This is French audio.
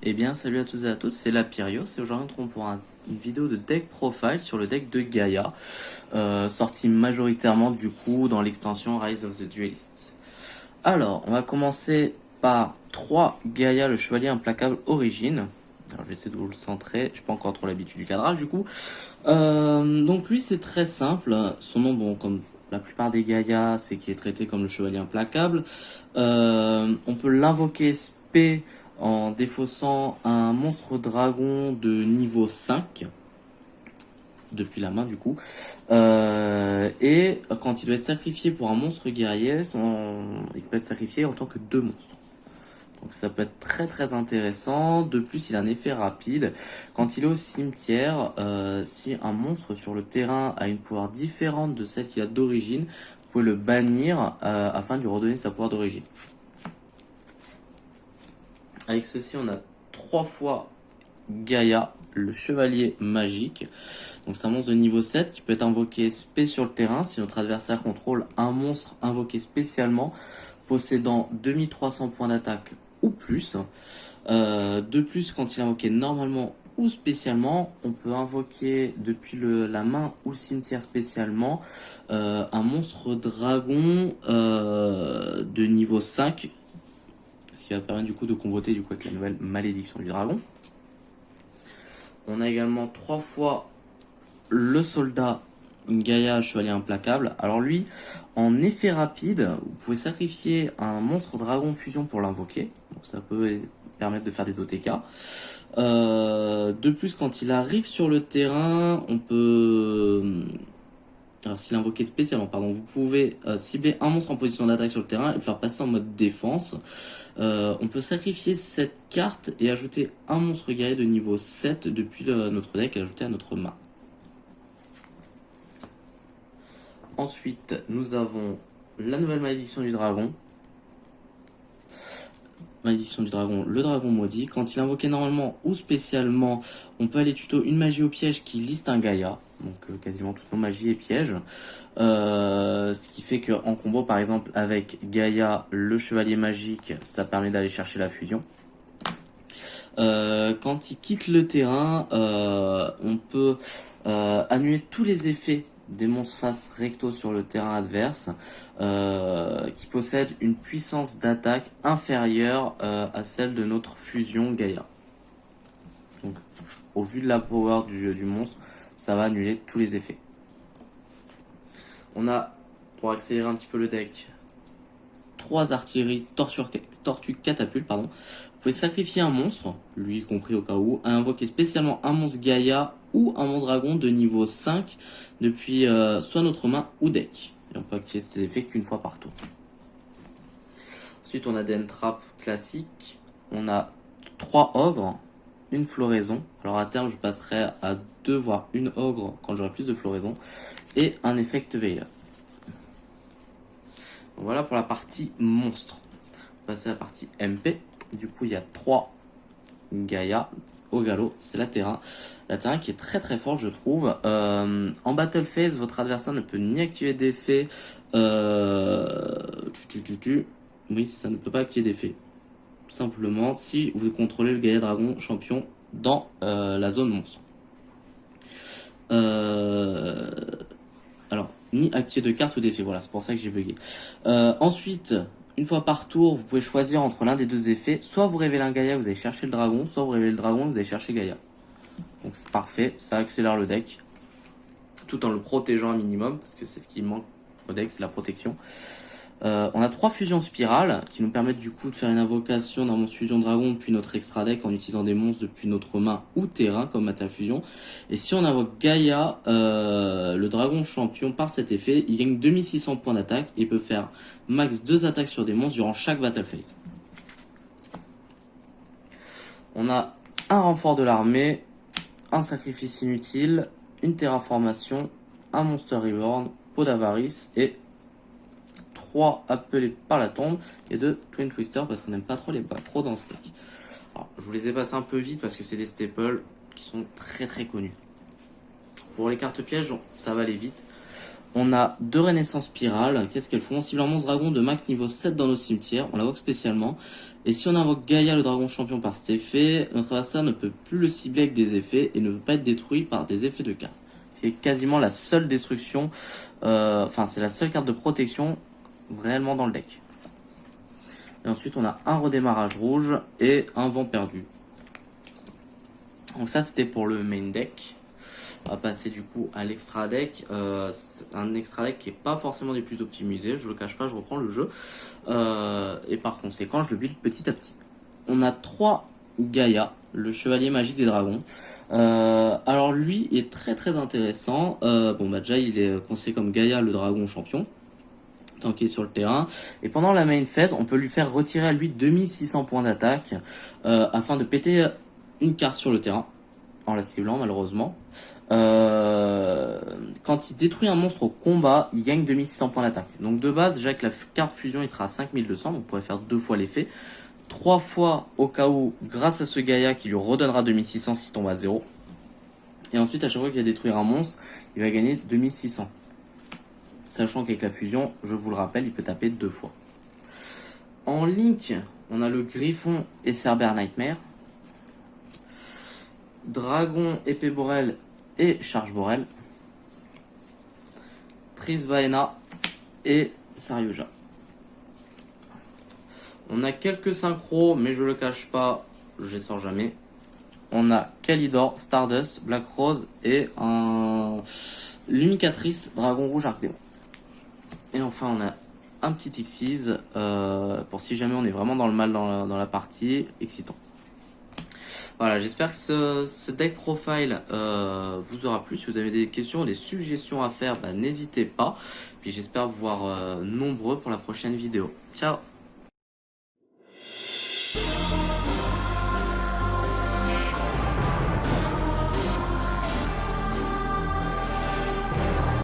Eh bien, salut à tous et à tous, c'est Lapirios et aujourd'hui on se retrouve pour une vidéo de deck profile sur le deck de Gaïa, sorti majoritairement du coup dans l'extension Rise of the Duelist. Alors, on va commencer par 3 Gaïa, le chevalier implacable origine. Alors, je vais essayer de vous le centrer, j'ai pas encore trop l'habitude du cadrage du coup. Donc lui c'est très simple, son nom bon comme la plupart des Gaïa c'est qu'il est traité comme le chevalier implacable. On peut l'invoquer spé en défaussant un monstre dragon de niveau 5 depuis la main du coup. Et quand il doit être sacrifié pour un monstre guerrier, il peut être sacrifié en tant que 2 monstres. Donc ça peut être très très intéressant. De plus, il a un effet rapide. Quand il est au cimetière, si un monstre sur le terrain a une pouvoir différente de celle qu'il a d'origine, vous pouvez le bannir afin de lui redonner sa pouvoir d'origine. Avec ceci, on a 3 fois Gaïa, le chevalier magique. Donc c'est un monstre de niveau 7 qui peut être invoqué spé sur le terrain si notre adversaire contrôle un monstre invoqué spécialement possédant 2300 points d'attaque ou plus. De plus, quand il est invoqué normalement ou spécialement, on peut invoquer depuis la main ou le cimetière spécialement un monstre dragon de niveau 5, ce qui va permettre du coup de convoter du coup avec la nouvelle malédiction du dragon. On a également 3 fois le soldat Gaïa, chevalier implacable. Alors lui, en effet rapide, vous pouvez sacrifier un monstre dragon fusion pour l'invoquer. Donc ça peut permettre de faire des OTK. De plus, quand il arrive sur le terrain, on peut... Alors s'il est invoqué spécialement, pardon, vous pouvez cibler un monstre en position d'attaque sur le terrain et le faire passer en mode défense. On peut sacrifier cette carte et ajouter un monstre guerrier de niveau 7 depuis notre deck et ajouter à notre main. Ensuite, nous avons la nouvelle malédiction du dragon. Malédiction du dragon, le dragon maudit. Quand il est invoqué normalement ou spécialement, on peut aller tuto une magie au piège qui liste un Gaïa. Donc quasiment toutes nos magies et pièges. Ce qui fait qu'en combo par exemple avec Gaïa, le chevalier magique, ça permet d'aller chercher la fusion. Quand il quitte le terrain, on peut annuler tous les effets des monstres face recto sur le terrain adverse qui possèdent une puissance d'attaque inférieure à celle de notre fusion Gaïa. Donc, au vu de la power du monstre, ça va annuler tous les effets. On a, pour accélérer un petit peu le deck, 3 artilleries tortue catapulte, pardon. Vous pouvez sacrifier un monstre, lui compris au cas où, à invoquer spécialement un monstre Gaïa ou un monstre dragon de niveau 5 depuis soit notre main ou deck. Et on peut activer ces effets qu'une fois par tour. Ensuite, on a des entrappes classiques. On a 3 ogres, une floraison. Alors à terme, je passerai à 2 voire une ogre quand j'aurai plus de floraison. Et un effect veiler. Voilà pour la partie monstre. On va passer à la partie MP. Du coup, il y a 3 Gaïa au galop. C'est la Terra. La Terra qui est très très forte, je trouve. En battle phase, votre adversaire ne peut ni activer d'effet. Oui, ça ne peut pas activer d'effet. Tout simplement, si vous contrôlez le Gaïa Dragon champion dans la zone monstre. Alors, ni activer de carte ou d'effet, voilà, c'est pour ça que j'ai bugué. Ensuite, une fois par tour, vous pouvez choisir entre l'un des 2 effets. Soit vous révélez un Gaïa, vous allez chercher le dragon, soit vous révélez le dragon, vous allez chercher Gaïa. Donc c'est parfait, ça accélère le deck, tout en le protégeant un minimum, parce que c'est ce qui manque au deck, c'est la protection. On a 3 fusions spirales qui nous permettent du coup de faire une invocation d'un monstre fusion dragon puis notre extra deck en utilisant des monstres depuis notre main ou terrain comme matériel fusion. Et si on invoque Gaïa, le dragon champion, par cet effet, il gagne 2600 points d'attaque et peut faire max 2 attaques sur des monstres durant chaque battle phase. On a un renfort de l'armée, un sacrifice inutile, une terraformation, un monster reborn, peau d'avarice et 3 appelés par la tombe et 2 Twin Twister parce qu'on n'aime pas trop les macros dans ce deck. Alors, je vous les ai passés un peu vite parce que c'est des staples qui sont très très connus. Pour les cartes pièges, ça va aller vite. On a 2 Renaissance Spirale. Qu'est-ce qu'elles font? Si un monstre dragon de max niveau 7 dans nos cimetières, on l'invoque spécialement. Et si on invoque Gaïa le dragon champion par cet effet, notre adversaire ne peut plus le cibler avec des effets et ne peut pas être détruit par des effets de cartes. C'est quasiment la seule destruction, enfin c'est la seule carte de protection réellement dans le deck. Et ensuite on a un redémarrage rouge et un vent perdu. Donc ça c'était pour le main deck. On va passer du coup à l'extra deck. Un extra deck qui est pas forcément des plus optimisés, je le cache pas, je reprends le jeu. Et par conséquent je le build petit à petit. On a 3 Gaïa, le chevalier magique des dragons. Alors lui est très intéressant. Bon bah déjà il est considéré comme Gaïa le dragon champion, tant qu'il est sur le terrain. Et pendant la main phase, on peut lui faire retirer à lui 2600 points d'attaque afin de péter une carte sur le terrain, en la ciblant malheureusement. Quand il détruit un monstre au combat, il gagne 2600 points d'attaque. Donc de base, déjà avec la carte fusion, il sera à 5200, donc on pourrait faire 2 fois l'effet. 3 fois au cas où, grâce à ce Gaïa qui lui redonnera 2600 s'il tombe à 0. Et ensuite, à chaque fois qu'il va détruire un monstre, il va gagner 2600. Sachant qu'avec la fusion, je vous le rappelle, il peut taper 2 fois. En link, on a le Griffon et Cerbère Nightmare. Dragon, Épée Borel et Charge Borel. Trisvaena et Saryuja. On a quelques synchros, mais je le cache pas, je les sors jamais. On a Kalidor, Stardust, Black Rose et un Lumicatrice, Dragon Rouge Arcdémon. Et enfin, on a un petit Xyz pour si jamais on est vraiment dans le mal dans la partie, excitant. Voilà, j'espère que ce deck profile vous aura plu. Si vous avez des questions, des suggestions à faire, bah, n'hésitez pas. Puis j'espère vous voir nombreux pour la prochaine vidéo. Ciao!